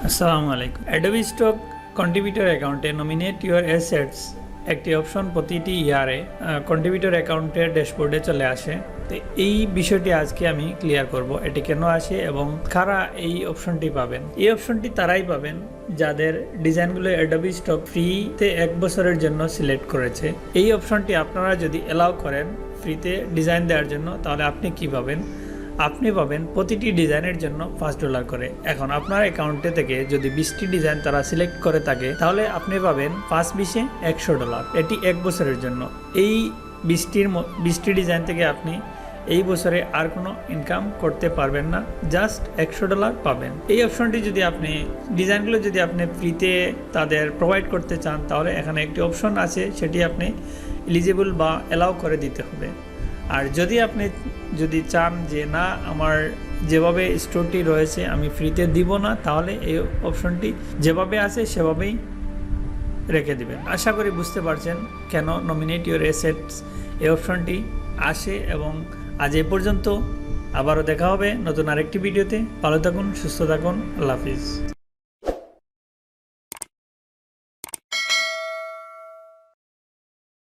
আসসালামু আলাইকুম। Adobe Stock contributor অ্যাকাউন্টে নমিনেট ইউর অ্যাসেটস একটি অপশন প্রতিটি ইয়ারে কন্ট্রিবিউটর অ্যাকাউন্টের ড্যাশবোর্ডে চলে আসে। তো এই বিষয়টি আজকে আমি ক্লিয়ার করব, এটি কেন আসে এবং কারা এই অপশনটি পাবেন। এই অপশনটি তারাই পাবেন যাদের ডিজাইনগুলো Adobe Stock ফ্রিতে 1 বছরের জন্য সিলেক্ট করেছে। এই অপশনটি আপনারা যদি অ্যালাউ করেন ফ্রিতে ডিজাইন দেওয়ার জন্য, তাহলে আপনি কি পাবেন? আপনি পাবেন প্রতিটি ডিজাইনের জন্য $5 করে। এখন আপনার অ্যাকাউন্টে থেকে যদি 20টি ডিজাইন তারা সিলেক্ট করে থাকে, তাহলে আপনি পাবেন 5-20-এ $100। এটি 1 বছরের জন্য। এই 20টি ডিজাইন থেকে আপনি এই বছরে আর কোনো ইনকাম করতে পারবেন না, জাস্ট $100 পাবেন। এই অপশনটি যদি আপনি ডিজাইনগুলো যদি আপনি ফ্রিতে তাদের প্রোভাইড করতে চান, তাহলে এখানে একটি অপশন আছে, সেটি আপনি এলিজিবল বা অ্যালাউ করে দিতে হবে। আর যদি চান যে না, আমার যেভাবে স্টোরটি রয়েছে আমি ফ্রিতে দিব না, তাহলে এই অপশনটি যেভাবে আছে সেভাবেই রেখে দিবেন। আশা করি বুঝতে পারছেন কেন নমিনেট ইউর অ্যাসেটস এই অপশনটি আসে। এবং আজ এ পর্যন্ত, আবারও দেখা হবে নতুন আরেকটি ভিডিওতে। ভালো থাকুন, সুস্থ থাকুন, আল্লাহ হাফিজ।